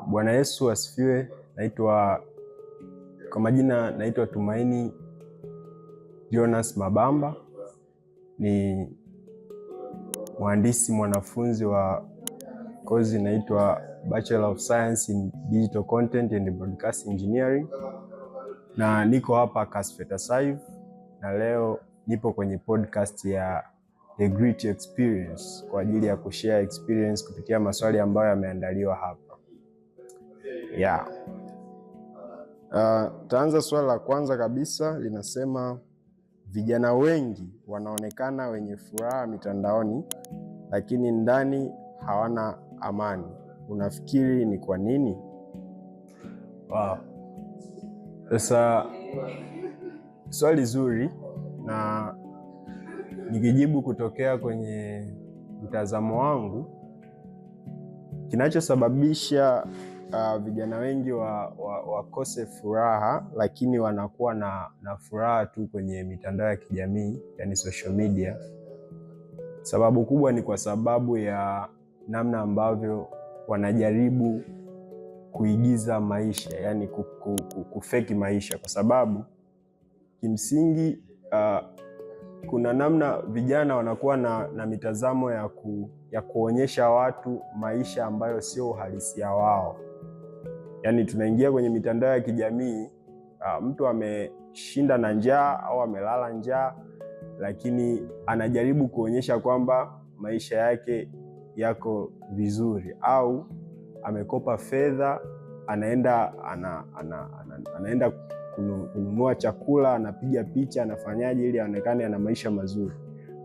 Bwana Yesu asifiwe. Kwa majina naitwa Tumaini Jonas Mabamba, ni mhandisi mwanafunzi wa kozi inaitwa Bachelor of Science in Digital Content and Broadcast Engineering, na niko hapa Kasfeta na leo nipo kwenye podcast ya The Great Experience kwa ajili ya kushare experience kupitia maswali ambayo yameandaliwa hapa. Taanza swali la kwanza kabisa, linasema vijana wengi wanaonekana wenye furaha mitandaoni lakini ndani hawana amani. Unafikiri ni kwa nini? Sasa swali zuri, na nikijibu kutokea kwenye mtazamo wangu, kinachosababisha vijana wengi wakose furaha lakini wanakuwa na furaha tu kwenye mitandao ya kijamii, yani social media, sababu kubwa ni kwa sababu ya namna ambavyo wanajaribu kuigiza maisha, yani kufeki maisha, kwa sababu kimsingi kuna namna vijana wanakuwa na mitazamo ya kuonyesha watu maisha ambayo sio uhalisia wao. Yani tunaingia kwenye mitandao ya kijamii, mtu ameshinda na njaa au amelala njaa, lakini anajaribu kuonyesha kwamba maisha yake yako vizuri, au amekopa fedha, anaenda kununua chakula, anapiga picha, anafanyaje ili aonekane ana maisha mazuri.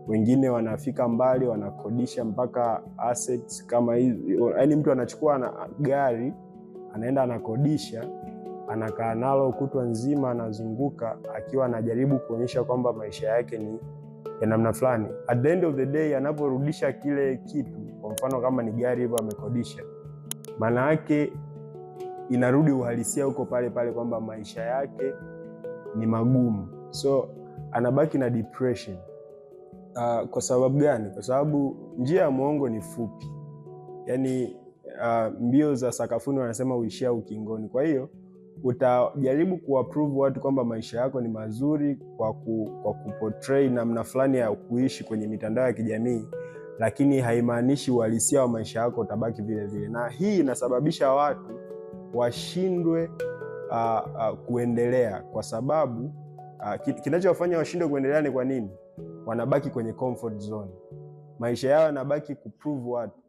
Wengine wanafika mbali, wanakodisha mpaka assets kama hizi, yani mtu anachukua gari, anaenda anakodisha, anakaa nalo kutwa nzima, anazunguka akiwa anajaribu kuonyesha kwamba maisha yake ni ya namna fulani. At the end of the day, anaporudisha kile kitu, kwa mfano kama ni gari hivyo amekodisha, maana yake inarudi uhalisia huko pale pale kwamba maisha yake ni magumu, so anabaki na depression. Kwa sababu gani? Kwa sababu njia ya muongo ni fupi, yani mbio za sakafuni wanasema uishia ukingoni. Kwa hiyo utajaribu kuapprove watu kwamba maisha yako ni mazuri kwa kuportray namna fulani ya kuishi kwenye mitandao ya kijamii, lakini haimaanishi uhalisia wa maisha yako utabaki vile vile, na hii inasababisha watu washindwe kuendelea, kwa sababu kinachowafanya washindwe kuendelea ni kwa nini? Wanabaki kwenye comfort zone, maisha yao yanabaki kuprove watu,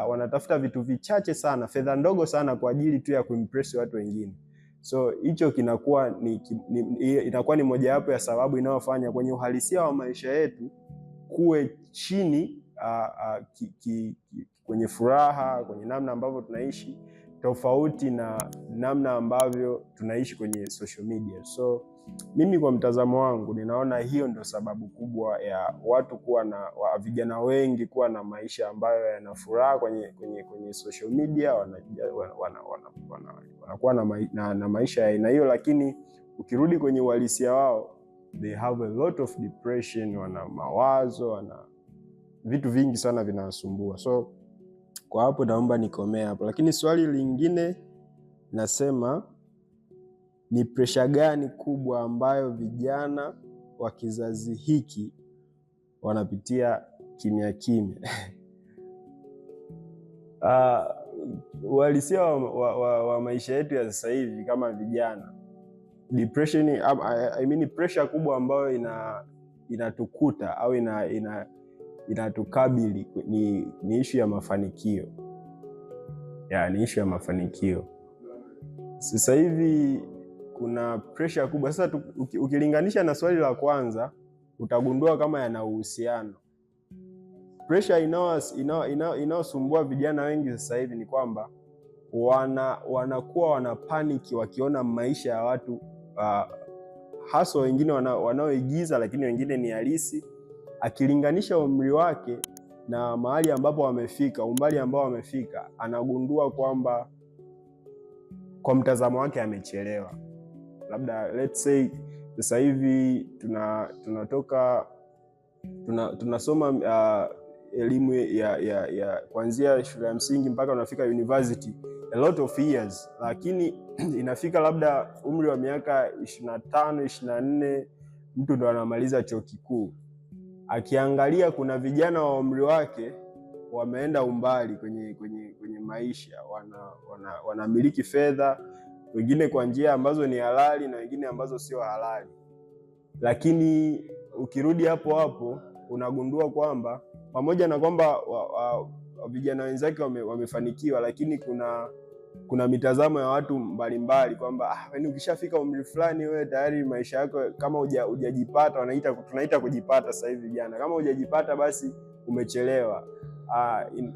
wanatafuta vitu vichache sana, fedha ndogo sana kwa ajili tu ya kuimpress watu wengine. So hicho inakuwa ni mojawapo ya sababu inayofanya kwenye uhalisia wa maisha yetu kuwe chini kwenye furaha, kwenye namna ambavyo tunaishi, tofauti na namna ambavyo tunaishi kwenye social media. So mimi kwa mtazamo wangu ninaona hiyo ndio sababu kubwa ya watu vijana wengi kuwa na maisha ambayo yana furaha kwenye social media, wanakuwa na maisha ya aina hiyo, lakini ukirudi kwenye uhalisia wao, they have a lot of depression, wana mawazo, wana vitu vingi sana vinawasumbua. So kwa hapo naomba nikomea hapo, lakini swali lingine nasema, ni pressure gani kubwa ambayo vijana wa kizazi hiki wanapitia kimya kimya? Uhalisia wa maisha yetu ya sasa hivi kama vijana, depression, pressure kubwa ambayo inatukuta au inatukabili ni issue ya mafanikio. Ni issue ya mafanikio. Sasa hivi kuna pressure kubwa. Sasa ukilinganisha na swali la kwanza, utagundua kama yana uhusiano. Pressure inayosumbua vijana wengi sasa hivi ni kwamba wanakuwa wana panic wakiona maisha ya watu, hasa wengine wanaoigiza, lakini wengine ni halisi. Akilinganisha umri wake na mahali ambapo wamefika, umbali ambao wamefika, anagundua kwamba kwa mtazamo wake amechelewa. Labda let's say sasa hivi tunasoma elimu ya kuanzia shule ya msingi mpaka unafika university, a lot of years, lakini inafika labda umri wa miaka 25, 24 mtu ndo anamaliza chuo kikuu. Akiangalia kuna vijana wa umri wake wameenda umbali kwenye maisha, wanamiliki fedha, wengine kwa njia ambazo ni halali na wengine ambazo sio halali. Lakini ukirudi hapo hapo unagundua kwamba pamoja na kwamba vijana wenzake wamefanikiwa, lakini kuna mitazamo ya watu mbalimbali kwamba yaani ukishafika umri fulani wewe tayari maisha yako kama hujajipata, tunaita kujipata sasa hivi vijana, kama hujajipata basi umechelewa.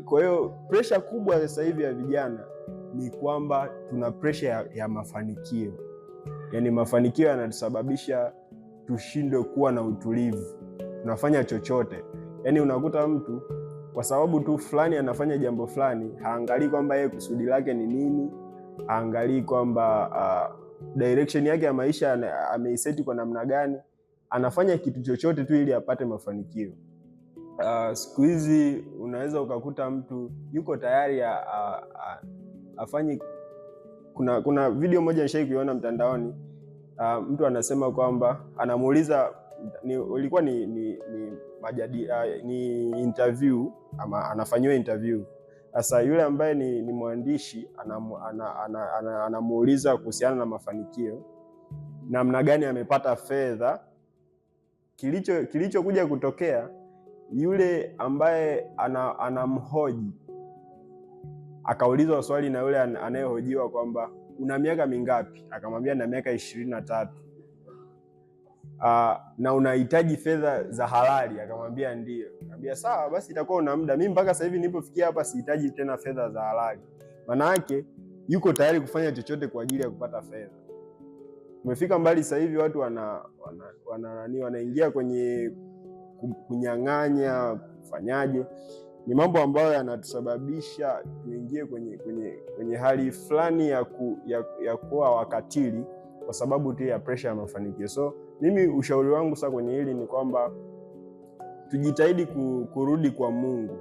Kwa hiyo pressure kubwa sasa hivi ya vijana ni kwamba tuna pressure ya mafanikio. Yaani mafanikio yanatusababisha tushindwe kuwa na utulivu, tunafanya chochote. Yaani unakuta mtu kwa sababu tu fulani anafanya jambo fulani, haangalii kwamba yeye kusudi lake ni nini, haangalii kwamba direction yake ya maisha ameiseti kwa namna gani, anafanya kitu chochote tu ili apate mafanikio. Siku hizi unaweza ukakuta mtu yuko tayari afanye. Kuna video moja nishai kuiona mtandaoni, mtu anasema kwamba anamuuliza, ilikuwa ni interview ama anafanyiwa interview. Sasa yule ambaye ni mwandishi anamuuliza kuhusiana na mafanikio, namna gani amepata fedha. Kilichokuja kutokea, yule ambaye anamhoji akaulizwa swali na yule anayehojiwa kwamba una miaka mingapi? Akamwambia na miaka 23. Na unahitaji fedha za halali? Akamwambia ndio. Akamwambia sawa, basi itakuwa una muda. Mimi mpaka sasa hivi nilipofikia hapa sihitaji tena fedha za halali. Maana yake yuko tayari kufanya chochote kwa ajili ya kupata fedha. Tumefika mbali sasa hivi, watu wanaingia kwenye kunyang'anya, kufanyaje. Ni mambo ambayo yanatusababisha tuingie kwenye hali fulani ya kuwa wakatili kwa sababu tu ya pressure ya mafanikio. So mimi ushauri wangu sasa kwenye hili ni kwamba tujitahidi kurudi kwa Mungu.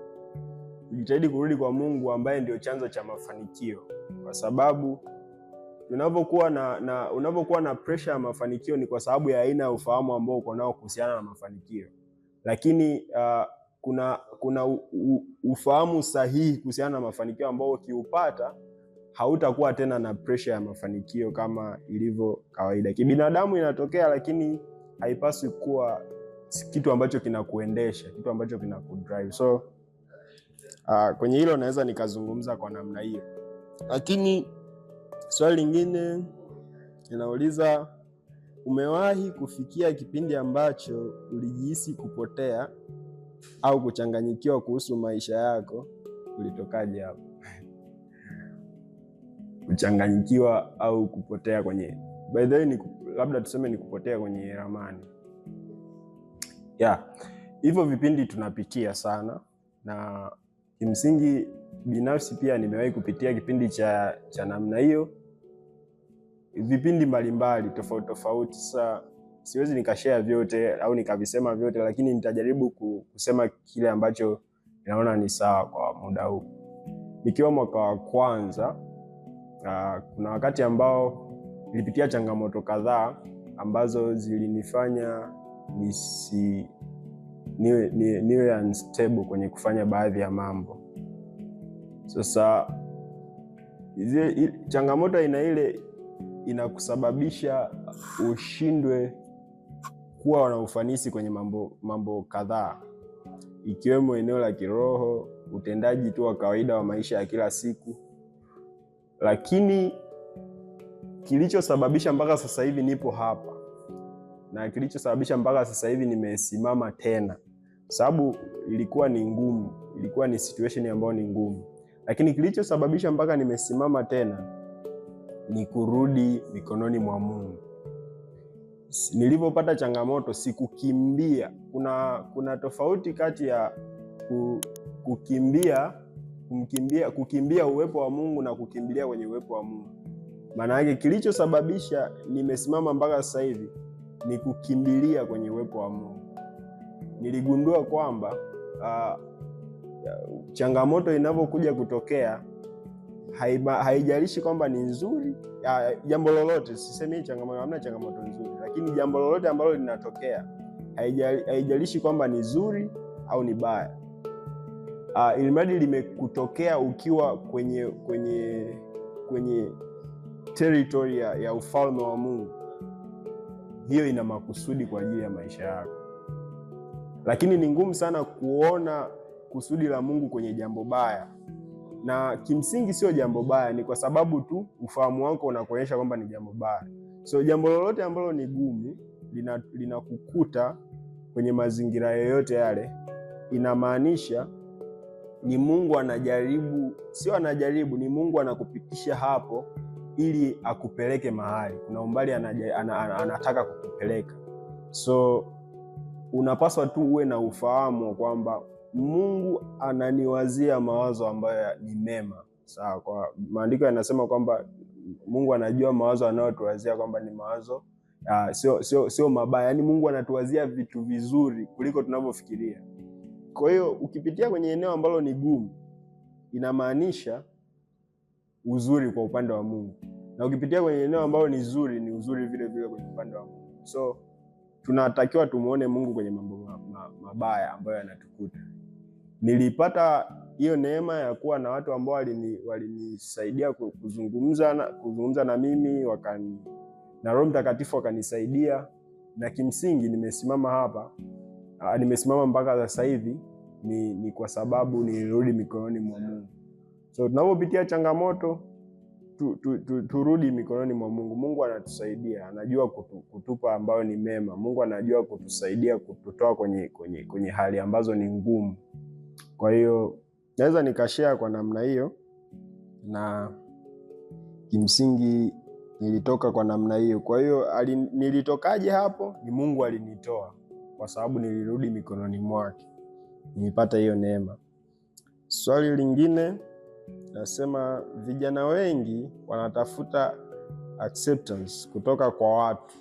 Tujitahidi kurudi kwa Mungu ambaye ndio chanzo cha mafanikio, kwa sababu unapokuwa na pressure ya mafanikio ni kwa sababu ya aina ya ufahamu ambao uko nao kuhusiana na mafanikio. Lakini kuna ufahamu sahihi kuhusiana na mafanikio ambao ukiupata hautakuwa tena na pressure ya mafanikio kama ilivyo kawaida. Kibinadamu inatokea, lakini haipaswi kuwa kitu ambacho kinakuendesha, kitu ambacho kinakudrive. So kwenye hilo naweza nikazungumza kwa namna hiyo. Lakini swali lingine linauliza, umewahi kufikia kipindi ambacho ulijihisi kupotea au kuchanganyikiwa kuhusu maisha yako? Ulitokaje hapo? Kuchanganyikiwa au kupotea kwenye, by the way, labda tuseme ni kupotea kwenye ramani. Hivyo vipindi tunapitia sana, na kimsingi binafsi pia nimewahi kupitia kipindi cha namna hiyo, vipindi mbalimbali tofauti tofauti. Sasa siwezi nikashare vyote au nikavisema vyote, lakini nitajaribu kusema kile ambacho naona ni sawa kwa muda huu. Nikiwa mwaka wa kwanza, kuna wakati ambao nilipitia changamoto kadhaa ambazo zilinifanya niwe unstable kwenye kufanya baadhi ya mambo. Sasa changamoto aina ile inakusababisha ushindwe kuwa na ufanisi kwenye mambo kadhaa, ikiwemo eneo la kiroho, utendaji tu wa kawaida wa maisha ya kila siku. Lakini kilichosababisha mpaka sasa hivi nipo hapa, na kilichosababisha mpaka sasa hivi nimesimama tena, sababu ilikuwa ni ngumu, ilikuwa ni situation ambayo ni ngumu, lakini kilichosababisha mpaka nimesimama tena ni kurudi mikononi mwa Mungu. Nilipopata changamoto sikukimbia. Kuna tofauti kati ya kukimbia uwepo wa Mungu na kukimbilia kwenye uwepo wa Mungu. Maana yake kilichosababisha nimesimama mpaka sasa hivi ni kukimbilia kwenye uwepo wa Mungu. Niligundua kwamba changamoto inapokuja kutokea, haijalishi kwamba ni nzuri, jambo lolote, sisemi changamoto, hamna changamoto nzuri, lakini jambo lolote ambalo linatokea, haijalishi kwamba ni zuri au ni baya, ilimradi limekutokea ukiwa kwenye territory ya ufalme wa Mungu, hiyo ina makusudi kwa ajili ya maisha yako. Lakini ni ngumu sana kuona kusudi la Mungu kwenye jambo baya, na kimsingi sio jambo baya, ni kwa sababu tu ufahamu wako unakuonyesha kwamba ni jambo baya. So jambo lolote ambalo ni gumu linakukuta kwenye mazingira yoyote yale, inamaanisha ni Mungu anajaribu, sio anajaribu, ni Mungu anakupitisha hapo ili akupeleke mahali, kuna umbali anataka kukupeleka. So unapaswa tu uwe na ufahamu kwamba Mungu ananiwazia mawazo ambayo ni mema. Sawa, kwa maandiko yanasema kwamba Mungu anajua mawazo anayotuwazia kwamba ni mawazo sio mabaya. Yaani Mungu anatuwazia vitu vizuri kuliko tunavyofikiria. Kwa hiyo ukipitia kwenye eneo ambalo ni gumu, inamaanisha uzuri kwa upande wa Mungu, na ukipitia kwenye eneo ambalo ni zuri, ni uzuri vile vile kwenye upande wa Mungu. So tunatakiwa tumuone Mungu kwenye mambo mabaya ambayo yanatukuta. Nilipata hiyo neema ya kuwa na watu ambao walinisaidia kuzungumza na mimi, na Roho Mtakatifu akanisaidia, na kimsingi nimesimama hapa, nimesimama mpaka sasa hivi ni kwa sababu nilirudi mikononi mwa Mungu. So tunapopitia changamoto, turudi mikononi mwa Mungu. Mungu anatusaidia, anajua kutupa ambayo ni mema. Mungu anajua kutusaidia, kututoa kwenye hali ambazo ni ngumu. Kwa hiyo naweza nikashare kwa namna hiyo, na kimsingi nilitoka kwa namna hiyo. Kwa hiyo nilitokaje hapo? Ni Mungu alinitoa, kwa sababu nilirudi mikononi mwake, nilipata hiyo neema. Swali lingine nasema, vijana wengi wanatafuta acceptance kutoka kwa watu.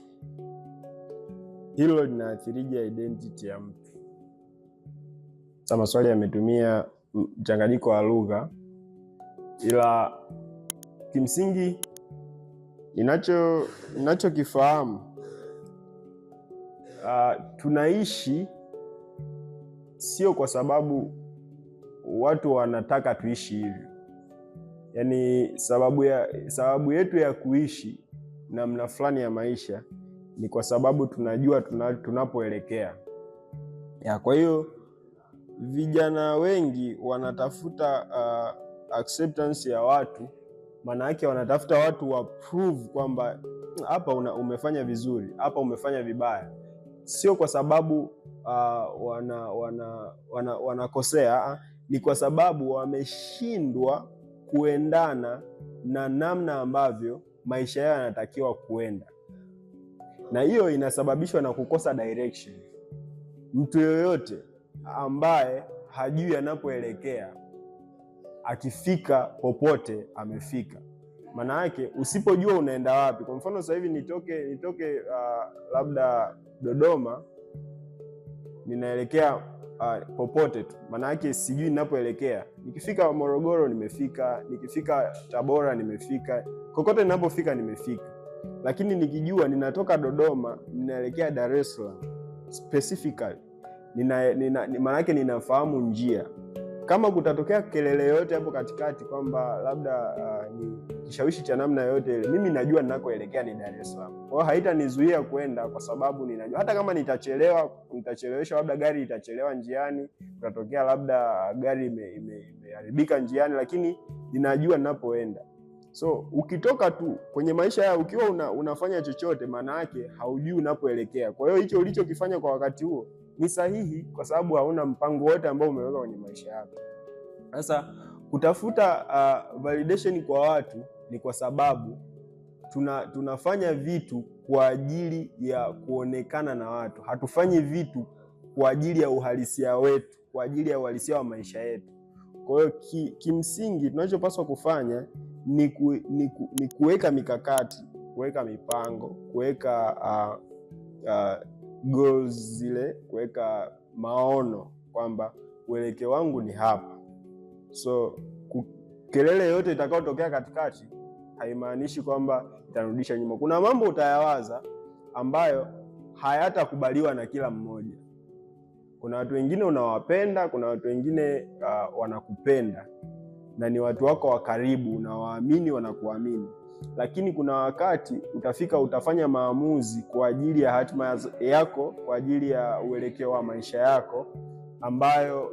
Hilo linaathirije identity ya mtu? Sasa maswali yametumia mchanganyiko wa lugha, ila kimsingi ninachokifahamu, tunaishi sio kwa sababu watu wanataka tuishi hivyo. Yaani sababu yetu ya kuishi namna fulani ya maisha ni kwa sababu tunajua tunapoelekea. Kwa hiyo vijana wengi wanatafuta acceptance ya watu, maana yake wanatafuta watu wa prove kwamba hapa umefanya vizuri, hapa umefanya vibaya. Sio kwa sababu wanakosea, ni kwa sababu wameshindwa kuendana na namna ambavyo maisha yao yanatakiwa kuenda, na hiyo inasababishwa na kukosa direction. Mtu yoyote ambaye hajui anapoelekea, akifika popote amefika. Maana yake usipojua unaenda wapi, kwa mfano sasa hivi nitoke labda Dodoma ninaelekea popote tu, maana yake sijui ninapoelekea. Nikifika Morogoro nimefika, nikifika Tabora nimefika, kokote ninapofika nimefika. Lakini nikijua ninatoka Dodoma ninaelekea Dar es Salaam specifically, maana yake ninafahamu njia. Kama kutatokea kelele yoyote hapo katikati kwamba labda ni kishawishi cha namna yoyote ile, mimi najua ninakoelekea ni Dar es Salaam. Kwa hiyo haitanizuia kwenda, kwa sababu ninajua hata kama nitacheleweshwa, labda gari itachelewa njiani, kutatokea labda gari imeharibika njiani, lakini ninajua ninapoenda. So ukitoka tu kwenye maisha ya ukiwa unafanya chochote, maana yake haujui unapoelekea. Kwa hiyo hicho ulichokifanya kwa wakati huo ni sahihi, kwa sababu hauna mpango wote ambao umeweka kwenye maisha yako. Sasa kutafuta validation kwa watu ni kwa sababu tunafanya vitu kwa ajili ya kuonekana na watu. Hatufanyi vitu kwa ajili ya uhalisia wetu, kwa ajili ya uhalisia wa maisha yetu. Kwa hiyo kimsingi tunachopaswa kufanya ni kuweka mikakati, kuweka mipango, kuweka goals zile, kuweka maono kwamba uelekeo wangu ni hapa. So kelele yote itakayotokea katikati haimaanishi kwamba itarudisha nyuma. Kuna mambo utayawaza ambayo hayatakubaliwa na kila mmoja. Kuna watu wengine unawapenda, kuna watu wengine wanakupenda na ni watu wako wa karibu, unawaamini, wanakuamini. Lakini kuna wakati utafika, utafanya maamuzi kwa ajili ya hatima yako, kwa ajili ya uelekeo wa maisha yako, ambayo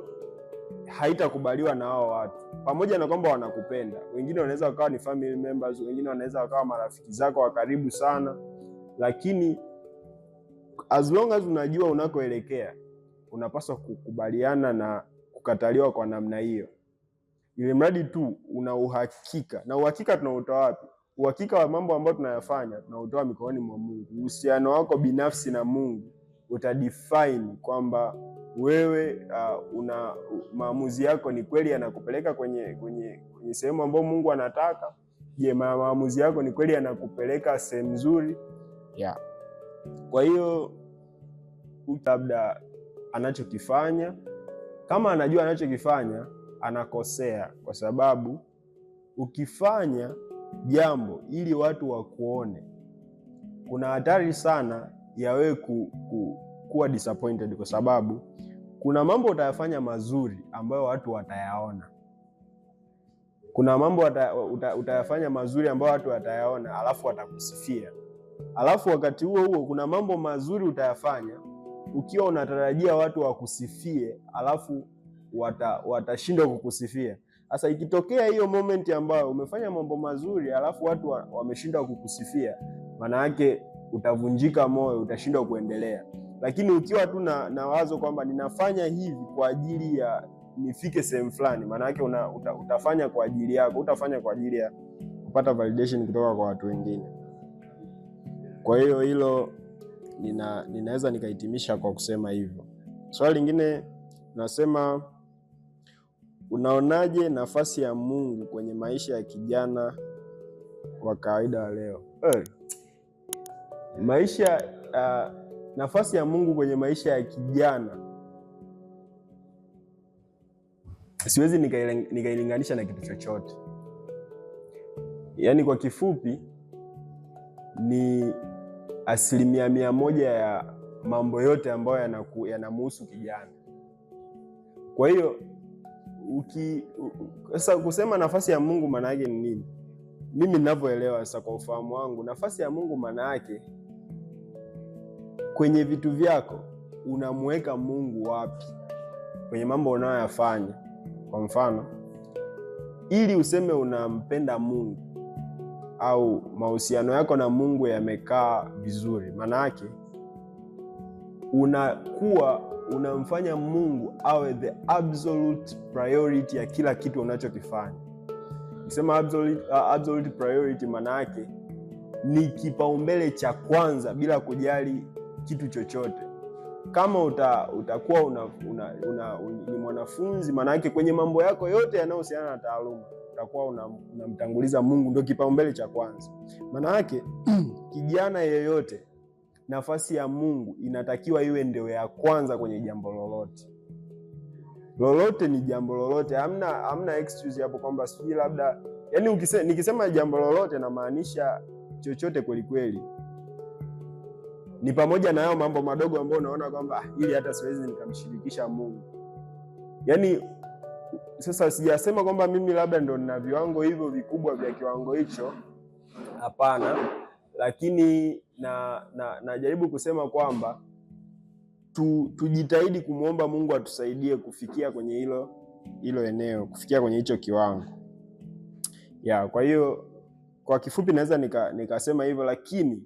haitakubaliwa na hao watu, pamoja na kwamba wanakupenda. Wengine wanaweza wakawa ni family members, wengine wanaweza wakawa marafiki zako wa karibu sana, lakini as long as unajua unakoelekea, unapaswa kukubaliana na kukataliwa kwa namna hiyo, ili mradi tu una uhakika. Na uhakika tunautoa wapi? Uhakika wa mambo ambayo tunayafanya tunautoa mikononi mwa Mungu. Uhusiano wako binafsi na Mungu utadefine kwamba wewe una maamuzi yako ni kweli yanakupeleka kwenye sehemu ambayo Mungu anataka. Je, maamuzi yako ni kweli yanakupeleka sehemu nzuri? Yeah. Kwa hiyo labda anachokifanya, kama anajua anachokifanya, anakosea, kwa sababu ukifanya jambo ili watu wakuone, kuna hatari sana ya wewe kuwa disappointed, kwa sababu kuna mambo utayafanya mazuri ambayo watu watayaona. Kuna mambo utayafanya mazuri ambayo watu watayaona, alafu watakusifia. Alafu wakati huo huo kuna mambo mazuri utayafanya ukiwa unatarajia watu wakusifie, alafu watashindwa kukusifia. Sasa ikitokea hiyo moment ambayo umefanya mambo mazuri alafu watu wameshindwa kukusifia, maana yake utavunjika moyo, utashindwa kuendelea. Lakini ukiwa tu na wazo kwamba ninafanya hivi kwa ajili ya nifike sehemu fulani, maana yake utafanya kwa ajili yako, utafanya kwa ajili ya kupata validation kutoka kwa watu wengine. Kwa hiyo hilo ninaweza nikahitimisha kwa kusema hivyo. Swali lingine nasema, unaonaje nafasi ya Mungu kwenye maisha ya kijana wa kawaida wa leo? Nafasi ya Mungu kwenye maisha ya kijana siwezi nikailinganisha na kitu chochote. Yaani kwa kifupi ni 100% ya mambo yote ambayo yanamhusu kijana. Kwa hiyo sasa kusema nafasi ya Mungu maana yake ni nini? Mimi ninavyoelewa sasa kwa ufahamu wangu, nafasi ya Mungu maana yake kwenye vitu vyako unamweka Mungu wapi kwenye mambo unayoyafanya. Kwa mfano, ili useme unampenda Mungu au mahusiano yako na Mungu yamekaa vizuri, maana yake unakuwa unamfanya Mungu awe the absolute priority ya kila kitu unachokifanya. Nikisema absolute priority, maana yake ni kipaumbele cha kwanza bila kujali kitu chochote. Kama utakuwa ni mwanafunzi, maana yake kwenye mambo yako yote yanayohusiana na taaluma utakuwa unamtanguliza Mungu, ndio kipaumbele cha kwanza. Maana yake kijana yeyote, nafasi ya Mungu inatakiwa iwe ndio ya kwanza kwenye jambo lolote. Lolote ni jambo lolote, hamna excuse hapo kwamba sijui labda, yani nikisema jambo lolote namaanisha chochote kweli kweli. Ni pamoja na hayo mambo madogo ambayo unaona kwamba ili hata siwezi nikamshirikisha Mungu. Yani sasa sijasema kwamba mimi labda ndo nina viwango hivyo vikubwa vya kiwango hicho, hapana, lakini najaribu kusema kwamba tujitahidi kumwomba Mungu atusaidie kufikia kwenye hilo eneo, kufikia kwenye hicho kiwango. Kwa hiyo kwa kifupi naweza nikasema hivyo, lakini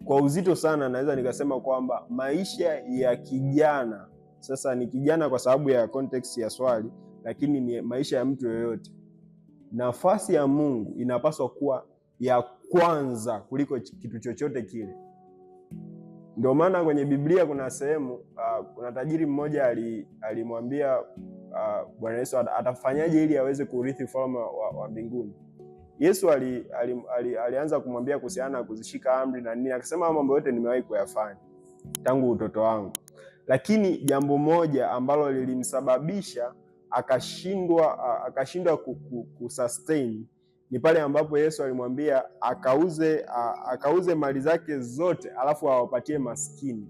kwa uzito sana naweza nikasema kwamba maisha ya kijana, sasa ni kijana kwa sababu ya context ya swali, lakini ni maisha ya mtu yoyote, nafasi ya Mungu inapaswa kuwa ya kwanza kuliko kitu chochote kile. Ndio maana kwenye Biblia kuna sehemu kuna tajiri mmoja alimwambia Bwana Yesu atafanyaje ili aweze kurithi ufalme wa mbinguni. Yesu alianza kumwambia kuhusiana na kuzishika amri na nini, akasema mambo yote nimewahi kuyafanya tangu utoto wangu, lakini jambo moja ambalo lilimsababisha akashindwa kusustain ni pale ambapo Yesu alimwambia akauze mali zake zote alafu awapatie maskini.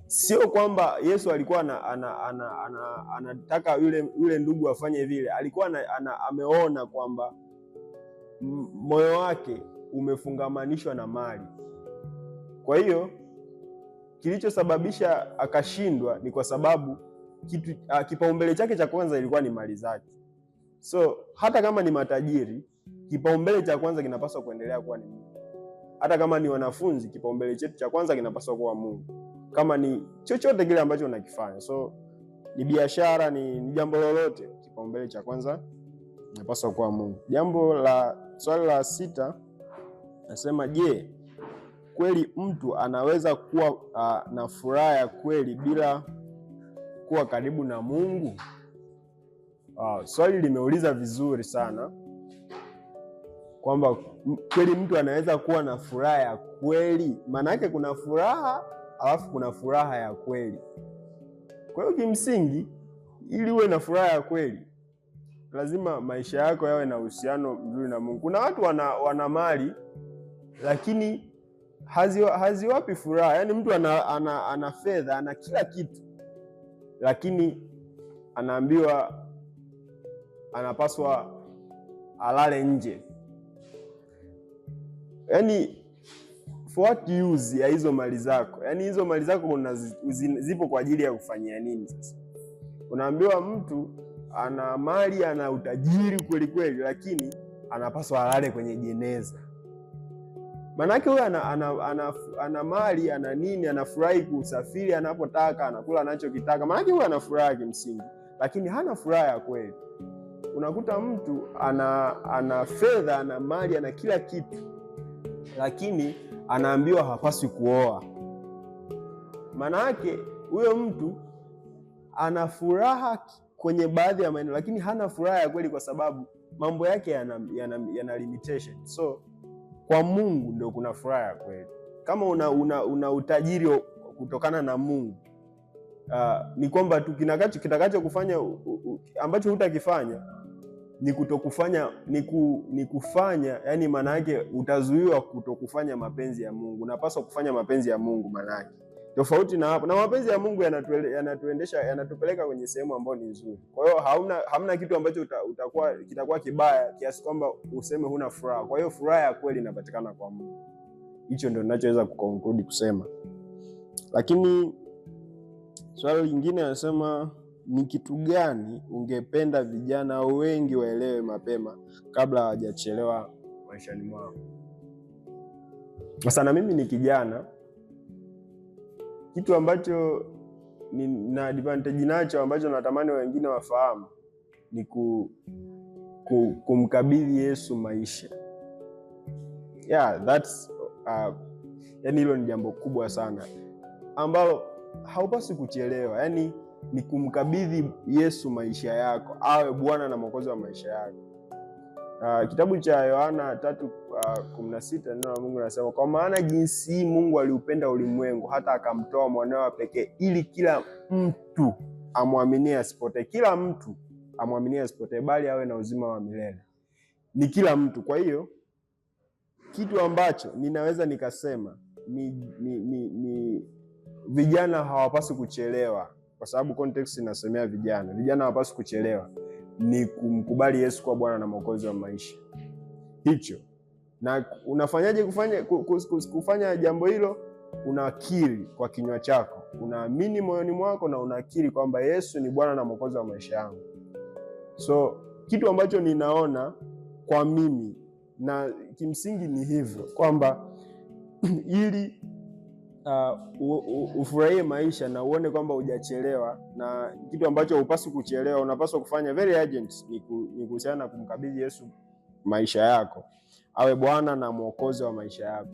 Sio kwamba Yesu alikuwa anataka yule ndugu afanye vile, alikuwa ameona kwamba moyo wake umefungamanishwa na mali. Kwa hiyo kilichosababisha akashindwa ni kwa sababu kipaumbele chake cha kwanza ilikuwa ni mali zake. So hata kama ni matajiri, kipaumbele cha kwanza kinapaswa kuendelea kuwa ni Mungu. Hata kama ni wanafunzi, kipaumbele chetu cha kwanza kinapaswa kuwa Mungu. Kama ni chochote kile ambacho unakifanya, so ni biashara, ni jambo lolote, kipaumbele cha kwanza kinapaswa kuwa Mungu. Swali la 6 nasema, je, kweli mtu anaweza kuwa na furaha ya kweli bila kuwa karibu na Mungu? Swali limeuliza vizuri sana kwamba kweli mtu anaweza kuwa na furaha ya kweli. Maana yake kuna furaha alafu kuna furaha ya kweli. Kwa hiyo kimsingi, ili uwe na furaha ya kweli, lazima maisha yako yawe na uhusiano mzuri na Mungu. Kuna watu wana mali lakini haziwapi furaha. Yaani mtu ana fedha, ana kila kitu, lakini anaambiwa anapaswa alale nje. Yaani for what use ya hizo mali zako? Yaani hizo mali zako zipo kwa ajili ya kufanyia nini sasa? Unaambiwa mtu ana mali, ana utajiri kweli kweli, lakini anapaswa alale kwenye jeneza. Maanake huyo ana mali, ana nini, anafurahi kusafiri anapotaka, anakula anachokitaka. Maanake huyo ana furaha kimsingi, lakini hana furaha ya kweli. Unakuta mtu ana fedha, ana mali, ana kila kitu, lakini anaambiwa hapaswi kuoa. Maanake huyo mtu ana furaha kwenye baadhi ya maeneo, lakini hana furaha ya kweli, kwa sababu mambo yake yana limitation. So kwa Mungu ndio kuna furaha ya kweli. Kama una utajiri kutokana na Mungu, ni kwamba tu kitakacho kufanya ambacho hutakifanya ni kutokufanya, ni kufanya, yani maana yake utazuiwa kutokufanya mapenzi ya Mungu. Unapaswa kufanya mapenzi ya Mungu maana yake. Tofauti na hapo, na mapenzi ya Mungu yanatuendesha, yanatupeleka kwenye sehemu ambayo ni nzuri. Kwa hiyo hamna kitu ambacho kitakuwa kibaya kiasi kwamba useme huna furaha. Kwa hiyo furaha ya kweli inapatikana kwa Mungu. Hicho ndio ninachoweza kuconclude kusema. Lakini swali lingine anasema, ni kitu gani ungependa vijana wengi waelewe mapema kabla hawajachelewa maishani mwao? Sasa na mimi ni kijana, kitu ambacho nina advantage nacho ambacho natamani wengine wafahamu ni kumkabidhi Yesu maisha. That's yani hilo ni jambo kubwa sana ambalo haupaswi kuchelewa. Yani ni kumkabidhi Yesu maisha yako, awe Bwana na Mwokozi wa maisha yako. Kitabu cha Yohana 3:16 neno la Mungu linasema, kwa maana jinsi hii Mungu aliupenda ulimwengu hata akamtoa mwanawe pekee, ili kila mtu amwaminie asipotee. Kila mtu amwaminie asipotee, bali awe na uzima wa milele. Ni kila mtu. Kwa hiyo kitu ambacho ninaweza nikasema ni vijana hawapaswi kuchelewa, kwa sababu context inasemea vijana. Vijana hawapaswi kuchelewa, ni kumkubali Yesu kwa Bwana na Mwokozi wa maisha. Hicho. Na unafanyaje kufanya jambo hilo? Unakiri kwa kinywa chako, unaamini moyoni mwako, na unakiri kwamba Yesu ni Bwana na Mwokozi wa maisha yangu. So kitu ambacho ninaona kwa mimi, na kimsingi ni hivyo, kwamba ili ufurahie maisha na uone kwamba hujachelewa, na kitu ambacho hupaswi kuchelewa, unapaswa kufanya very urgent, ni kuhusiana na kumkabidhi Yesu maisha yako, awe Bwana na Mwokozi wa maisha yako.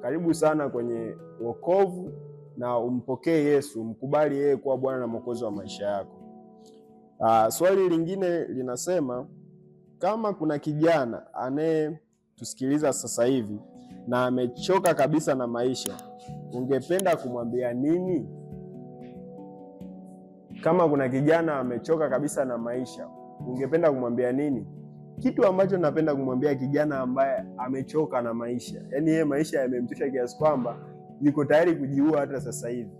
Karibu sana kwenye wokovu, na umpokee Yesu, umkubali yeye kuwa Bwana na Mwokozi wa maisha yako. Swali lingine linasema, kama kuna kijana anayetusikiliza sasa hivi na amechoka kabisa na maisha, ungependa kumwambia nini? Kama kuna kijana amechoka kabisa na maisha, ungependa kumwambia nini? Kitu ambacho napenda kumwambia kijana ambaye amechoka na maisha, yaani yeye maisha yamemchosha kiasi kwamba yuko tayari kujiua hata sasa hivi,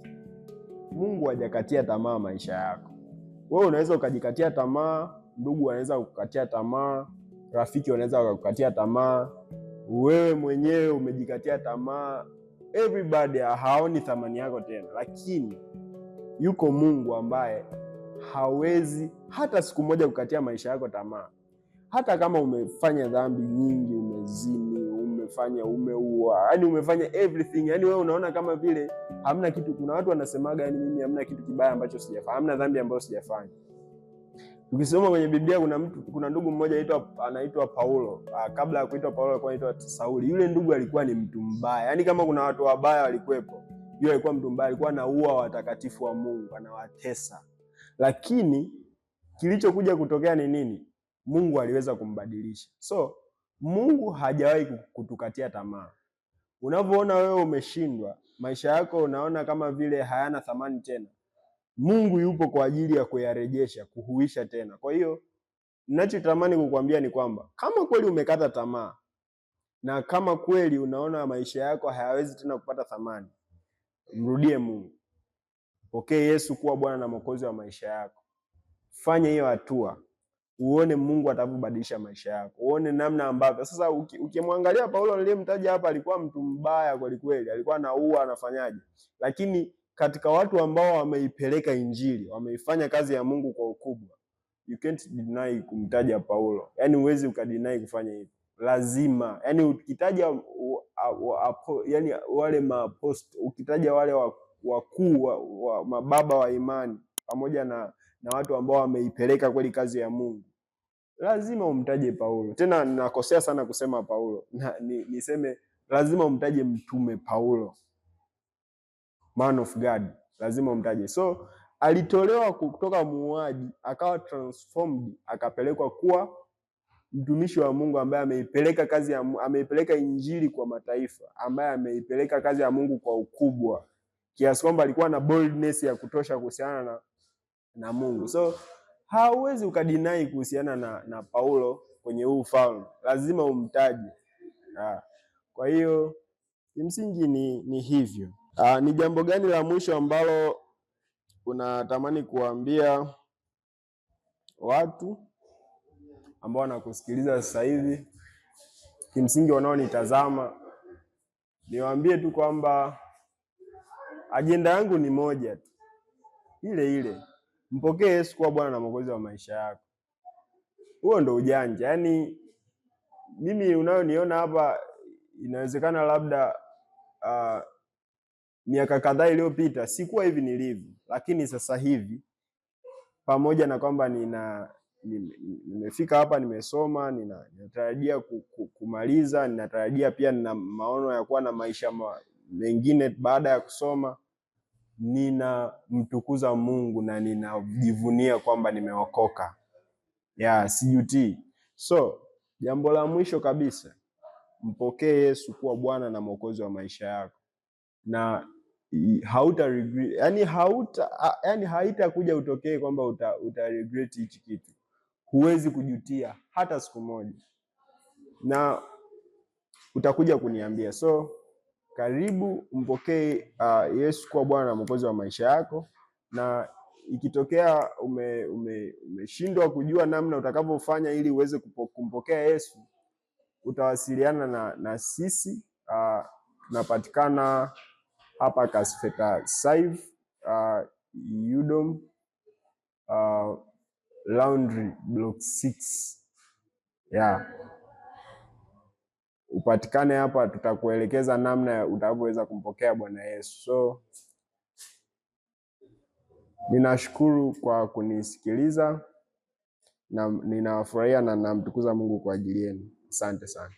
Mungu hajakatia tamaa maisha yako. Wewe unaweza ukajikatia tamaa, ndugu wanaweza kukatia tamaa, rafiki wanaweza kukatia tamaa, wewe mwenyewe umejikatia tamaa, everybody haoni thamani yako tena, lakini yuko Mungu ambaye hawezi hata siku moja kukatia maisha yako tamaa. Hata kama umefanya dhambi nyingi, umezini, umeua, yani umefanya everything, yani wewe unaona kama vile hamna kitu. Kuna watu wanasemaga, yani mimi hamna kitu kibaya ambacho sijafanya, hamna dhambi ambayo sijafanya. Ukisoma kwenye Biblia kuna ndugu mmoja anaitwa Paulo. Kabla ya kuitwa Paulo alikuwa anaitwa Sauli. Yule ndugu alikuwa ni mtu mbaya. Yaani kama kuna watu wabaya walikuwepo, yule alikuwa mtu mbaya, alikuwa anaua watakatifu wa Mungu, anawatesa. Lakini kilichokuja kutokea ni nini? Mungu aliweza kumbadilisha. So Mungu hajawahi kutukatia tamaa. Unavyoona wewe umeshindwa, maisha yako unaona kama vile hayana thamani tena, Mungu yupo kwa ajili ya kuyarejesha, kuhuisha tena. Kwa hiyo ninachotamani kukuambia ni kwamba kama kweli umekata tamaa na kama kweli unaona maisha yako hayawezi tena kupata thamani, mrudie Mungu. Pokea Yesu kuwa Bwana na Mwokozi wa maisha yako. Fanya hiyo hatua, uone Mungu atavubadilisha maisha yako. Uone namna ambavyo sasa ukimwangalia Paulo niliyemtaja hapa, alikuwa mtu mbaya kweli kweli, alikuwa anaua, anafanyaje, lakini katika watu ambao wameipeleka Injili, wameifanya kazi ya Mungu kwa ukubwa, you can't deny kumtaja Paulo. Yani huwezi ukadeny kufanya hivyo, lazima. Yani ukitaja yani wale maaposto, ukitaja wale wakuu wa mababa wa imani, pamoja na watu ambao wameipeleka kweli kazi ya Mungu, lazima umtaje Paulo. Tena ninakosea sana kusema Paulo, niseme lazima umtaje mtume Paulo, man of God, lazima umtaje. So alitolewa kutoka muuaji, akawa transformed, akapelekwa kuwa mtumishi wa Mungu ambaye ameipeleka Injili kwa mataifa, ambaye ameipeleka kazi ya Mungu kwa ukubwa, kiasi kwamba alikuwa na boldness ya kutosha kuhusiana na Mungu. So hauwezi ukadinai kuhusiana na Paulo kwenye huu ufalme, lazima umtaje. Kwa hiyo kimsingi ni hivyo. Ni jambo gani la mwisho ambalo unatamani kuambia watu ambao wanakusikiliza sasa hivi, kimsingi wanaonitazama? Niwaambie tu kwamba ajenda yangu ni moja tu, ile ile, mpokee Yesu kuwa Bwana na Mwokozi wa maisha yako. Huo ndo ujanja. Yaani mimi unayoniona hapa, inawezekana labda miaka kadhaa iliyopita sikuwa hivi nilivyo, lakini sasa hivi, pamoja na kwamba nimefika hapa, nimesoma, ninatarajia kumaliza, ninatarajia pia, nina maono ya kuwa na maisha mengine baada ya kusoma, ninamtukuza Mungu na ninajivunia kwamba nimeokoka. Sijutii. So jambo la mwisho kabisa, mpokee Yesu kuwa Bwana na Mwokozi wa maisha yako, na hauta regret, yani haitakuja utokee kwamba uta regret hichi kitu. Huwezi kujutia hata siku moja, na utakuja kuniambia. So karibu mpokee Yesu kuwa Bwana na Mwokozi wa maisha yako, na ikitokea umeshindwa kujua namna utakavyofanya ili uweze kumpokea Yesu, utawasiliana na sisi. Tunapatikana hapa Kasfeta Saiv, UDOM, Laundry Block 6. Upatikane hapa, tutakuelekeza namna utakavyoweza kumpokea Bwana Yesu. So ninashukuru kwa kunisikiliza, na ninawafurahia na namtukuza Mungu kwa ajili yenu. Asante sana.